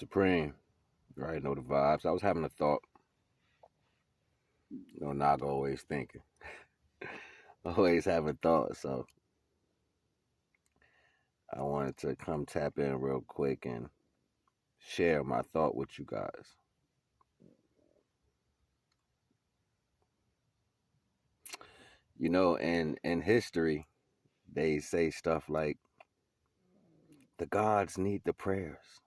Supreme. You already know the vibes. I was having a thought. NAGA always thinking. Always having thoughts. So I wanted to come tap in real quick and share my thought with you guys. In history, they say stuff like, the gods need the prayers.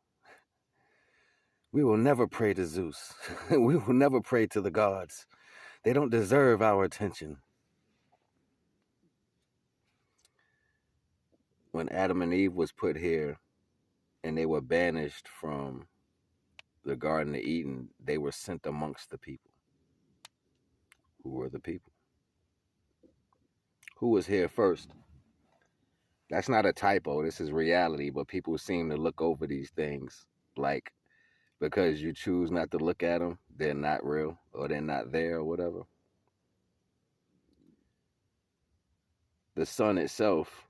We will never pray to Zeus. We will never pray to the gods. They don't deserve our attention. When Adam and Eve was put here and they were banished from the Garden of Eden, they were sent amongst the people. Who were the people? Who was here first? That's not a typo. This is reality, but people seem to look over these things like because you choose not to look at them, they're not real or they're not there or whatever. The sun itself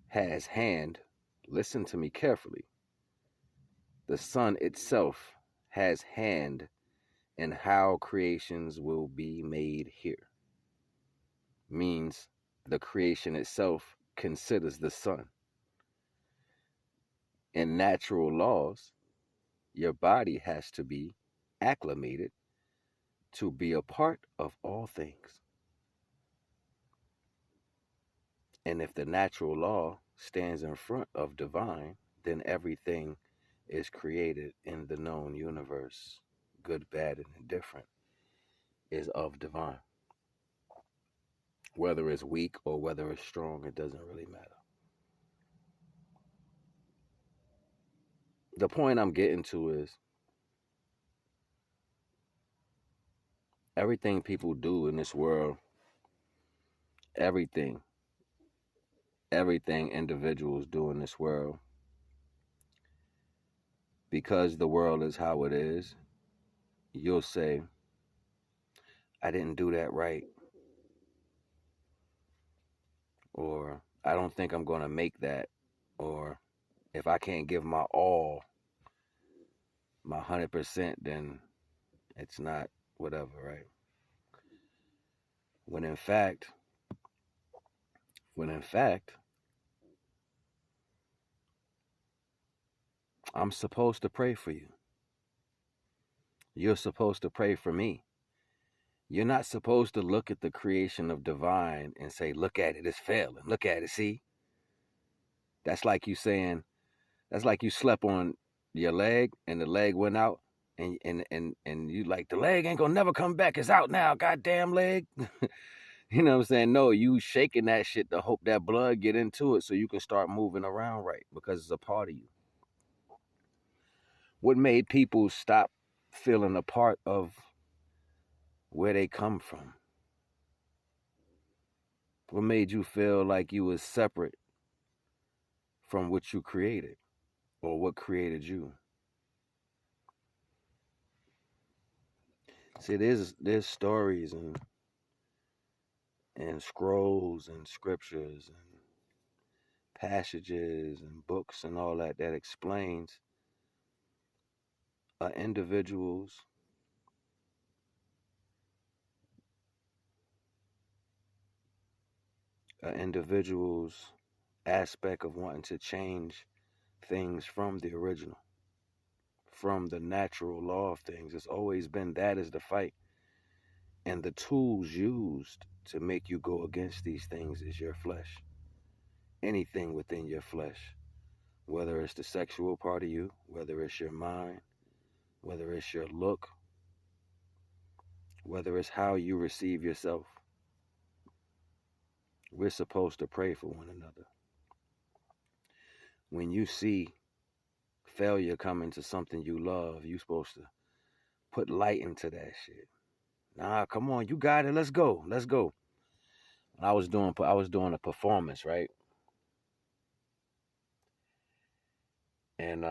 has hand. Listen to me carefully. The sun itself has hand in how creations will be made here. Means the creation itself considers the sun. In natural laws, your body has to be acclimated to be a part of all things. And if the natural law stands in front of divine, then everything is created in the known universe, good, bad, and indifferent, is of divine. Whether it's weak or whether it's strong, it doesn't really matter. The point I'm getting to is everything people do in this world, everything individuals do in this world, because the world is how it is, you'll say, I didn't do that right. Or I don't think I'm going to make that. Or if I can't give my all, my 100%, then it's not whatever, right? When in fact, I'm supposed to pray for you. You're supposed to pray for me. You're not supposed to look at the creation of divine and say, look at it, it's failing. Look at it, see? That's like you saying, that's like you slept on your leg and the leg went out and you like, the leg ain't gonna never come back. It's out now, goddamn leg. You know what I'm saying? No, you shaking that shit to hope that blood get into it so you can start moving around right because it's a part of you. What made people stop feeling a part of where they come from? What made you feel like you was separate from what you created or what created you? See, there's stories and scrolls and scriptures and passages and books and all that explains an individual's aspect of wanting to change things from the original, from the natural law of things. It's always been that is the fight. And the tools used to make you go against these things is your flesh. Anything within your flesh, whether it's the sexual part of you, whether it's your mind, whether it's your look, whether it's how you receive yourself. We're supposed to pray for one another. When you see failure coming to something you love, you're supposed to put light into that shit. Nah, come on, you got it. Let's go. I was doing a performance, right? And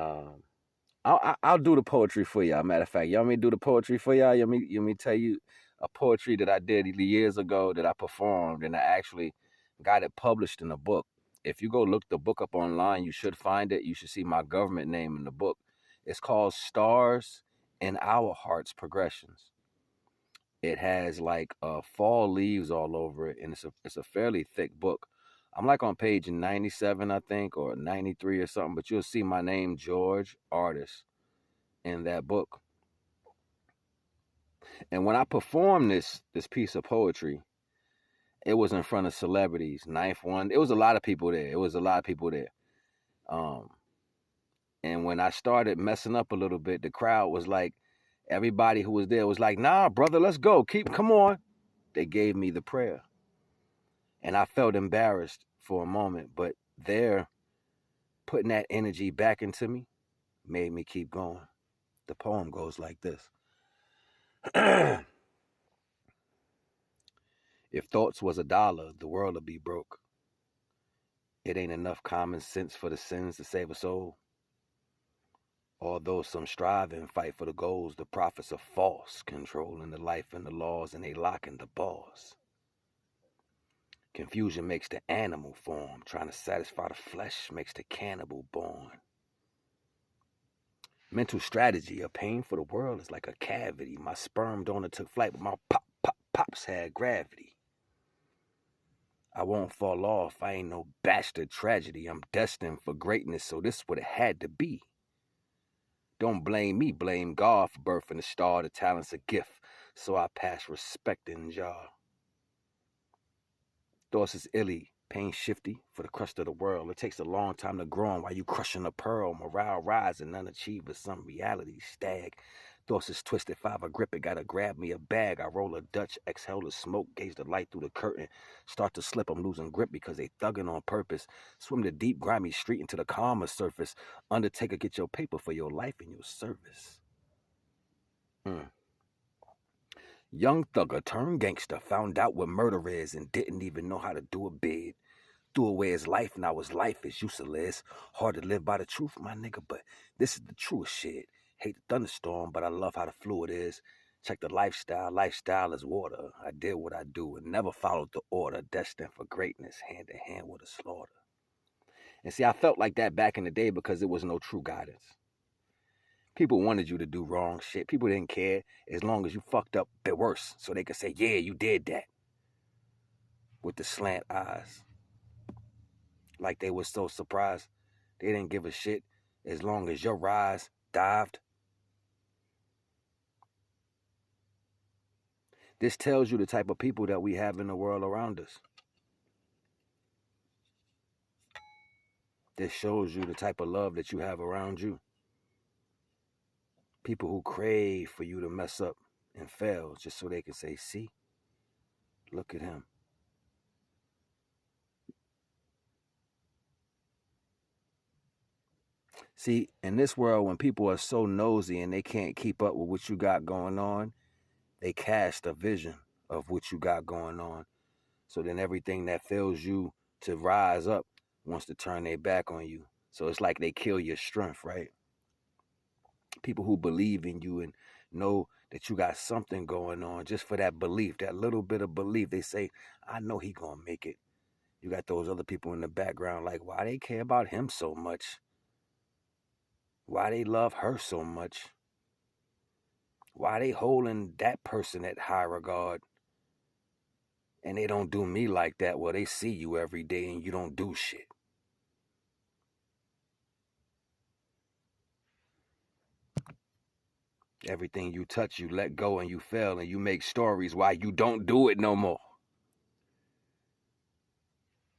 I'll do the poetry for y'all. Matter of fact, y'all want me to do the poetry for y'all? You want me tell you a poetry that I did years ago that I performed, and I actually got it published in a book. If you go look the book up online, you should find it. You should see my government name in the book. It's called Stars in Our Hearts Progressions. It has like fall leaves all over it, and it's a fairly thick book. I'm like on page 97, I think, or 93 or something, but you'll see my name, George Artist, in that book. And when I performed this piece of poetry, it was in front of celebrities. Ninth One, it was a lot of people there. It was a lot of people there. Um, and when I started messing up a little bit, the crowd was like, everybody who was there was like, "Nah, brother, let's go. Come on." They gave me the prayer, and I felt embarrassed for a moment, but their putting that energy back into me made me keep going. The poem goes like this. If thoughts was $1, the world would be broke. It ain't enough common sense for the sins to save a soul. Although some strive and fight for the goals, the prophets are false, controlling the life and the laws, and they locking the balls. Confusion makes the animal form, trying to satisfy the flesh makes the cannibal born. Mental strategy, a pain for the world is like a cavity. My sperm donor took flight, but my pops had gravity. I won't fall off, I ain't no bastard tragedy. I'm destined for greatness, so this is what it had to be. Don't blame me, blame God for birthing a star. The talent's a gift, so I pass respect in jar. Thoughts is illy, pain shifty for the crust of the world. It takes a long time to grow on while you crushing a pearl. Morale rising, unachieved, some reality stag. Thoughts is twisted, five, I grip it, gotta grab me a bag. I roll a Dutch, exhale the smoke, gauge the light through the curtain. Start to slip, I'm losing grip because they thugging on purpose. Swim the deep, grimy street into the calmer surface. Undertaker, get your paper for your life and your service. Young thugger turned gangster, found out what murder is and didn't even know how to do a bid. Threw away his life, now his life is useless. Hard to live by the truth, my nigga, but this is the truest shit. Hate the thunderstorm, but I love how the fluid is. Check the lifestyle, lifestyle is water. I did what I do and never followed the order. Destined for greatness, hand in hand with a slaughter. And see, I felt like that back in the day because there was no true guidance. People wanted you to do wrong shit. People didn't care as long as you fucked up a bit worse. So they could say, yeah, you did that. With the slant eyes. Like they were so surprised. They didn't give a shit as long as your rise dived. This tells you the type of people that we have in the world around us. This shows you the type of love that you have around you. People who crave for you to mess up and fail just so they can say, see, look at him. See, in this world, when people are so nosy and they can't keep up with what you got going on, they cast a vision of what you got going on. So then everything that fails you to rise up wants to turn their back on you. So it's like they kill your strength, right? People who believe in you and know that you got something going on just for that belief, that little bit of belief. They say, I know he gonna make it. You got those other people in the background like, why they care about him so much? Why they love her so much? Why they holding that person at high regard? And they don't do me like that. Well, they see you every day and you don't do shit. Everything you touch, you let go and you fail and you make stories why you don't do it no more.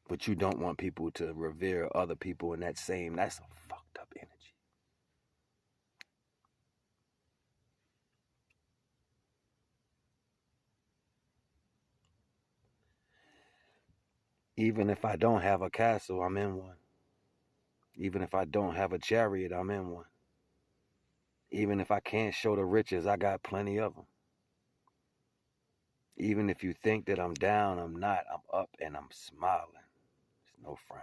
But you don't want people to revere other people in that same, that's a fucked up energy. Even if I don't have a castle, I'm in one. Even if I don't have a chariot, I'm in one. Even if I can't show the riches, I got plenty of them. Even if you think that I'm down, I'm not. I'm up and I'm smiling. There's no frown.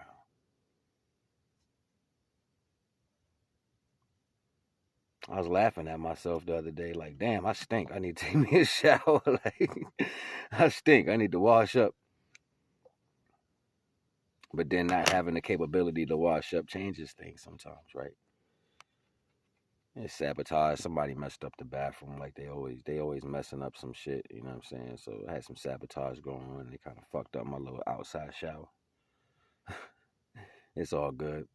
I was laughing at myself the other day, like, damn, I stink. I need to take me a shower. Like, I stink. I need to wash up. But then not having the capability to wash up changes things sometimes, right? It's sabotage. Somebody messed up the bathroom like they always messing up some shit, you know what I'm saying? So I had some sabotage going on. They kind of fucked up my little outside shower. It's all good.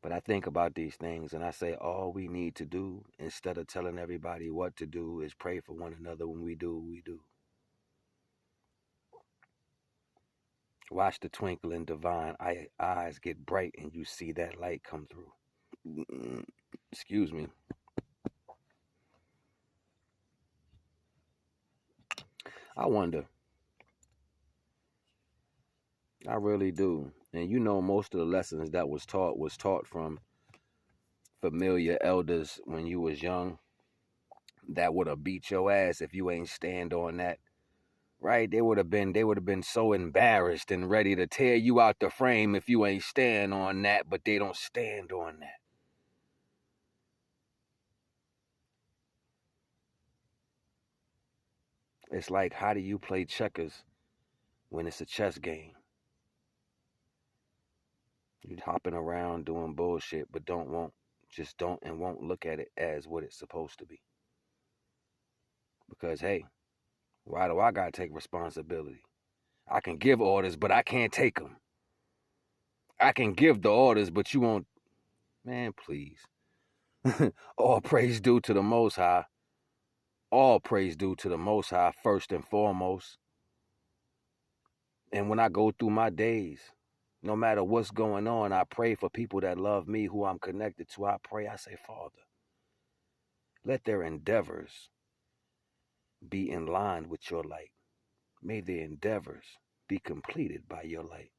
But I think about these things and I say all we need to do, instead of telling everybody what to do, is pray for one another when we do what we do. Watch the twinkle in divine eyes get bright and you see that light come through. Excuse me. I wonder. I really do. And you know, most of the lessons that was taught from familiar elders when you was young that would have beat your ass if you ain't stand on that. Right? They would have been so embarrassed and ready to tear you out the frame if you ain't stand on that, but they don't stand on that. It's like, how do you play checkers when it's a chess game? You hopping around doing bullshit, but just don't and won't look at it as what it's supposed to be. Because hey, why do I gotta take responsibility? I can give orders, but I can't take them. I can give the orders, but you won't. Man, please. All praise due to the Most High. All praise due to the Most High first and foremost. And when I go through my days, no matter what's going on, I pray for people that love me, who I'm connected to. I pray, I say, Father, let their endeavors be in line with your light. May their endeavors be completed by your light.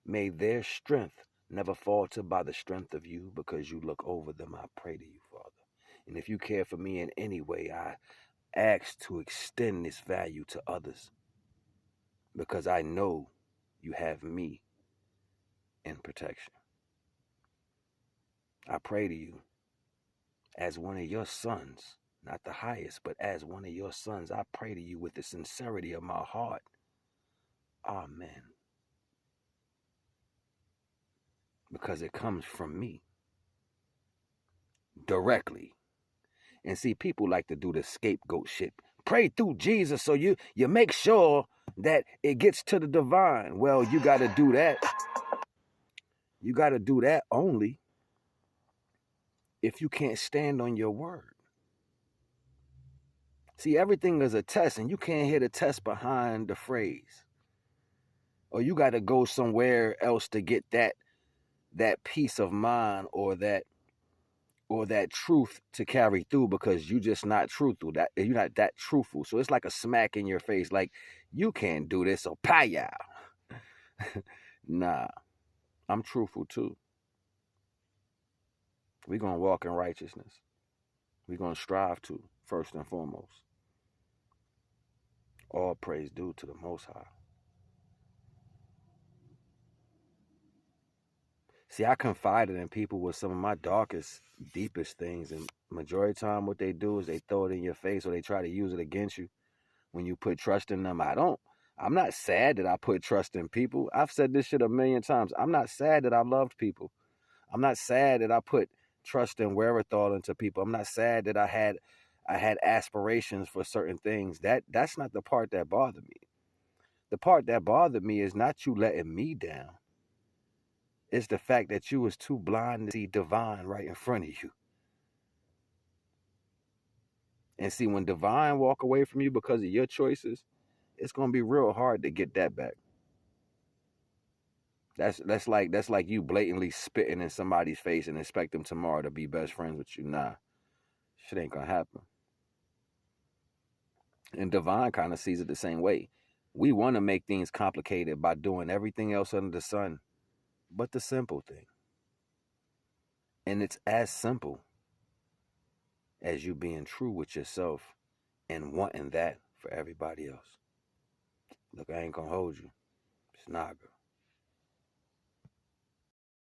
May their strength never falter by the strength of you, because you look over them. I pray to you, Father. And if you care for me in any way, I ask to extend this value to others, because I know you have me in protection. I pray to you as one of your sons, not the highest, but as one of your sons. I pray to you with the sincerity of my heart. Amen. Because it comes from me directly. And see, people like to do the scapegoat shit. Pray through Jesus so you make sure that it gets to the divine. Well, you got to do that. You got to do that only if you can't stand on your word. See, everything is a test, and you can't hit a test behind the phrase. Or you got to go somewhere else to get that peace of mind or that truth to carry through, because you just not truthful. That you're not that truthful. So it's like a smack in your face, like, you can't do this, so paya. Nah, I'm truthful too. We're gonna walk in righteousness. We're gonna strive to, first and foremost. All praise due to the Most High. See, I confided in people with some of my darkest, deepest things, and majority of the time what they do is they throw it in your face, or they try to use it against you when you put trust in them. I'm not sad that I put trust in people. I've said this shit a million times. I'm not sad that I loved people. I'm not sad that I put trust and wherewithal into people. I'm not sad that I had aspirations for certain things. That's not the part that bothered me. The part that bothered me is not you letting me down. It's the fact that you was too blind to see divine right in front of you. And see, when divine walk away from you because of your choices, it's gonna be real hard to get that back. That's like you blatantly spitting in somebody's face and expect them tomorrow to be best friends with you. Nah, shit ain't gonna happen. And divine kind of sees it the same way. We want to make things complicated by doing everything else under the sun, but the simple thing. And it's as simple as you being true with yourself and wanting that for everybody else. Look, I ain't gonna hold you. It's NAGA.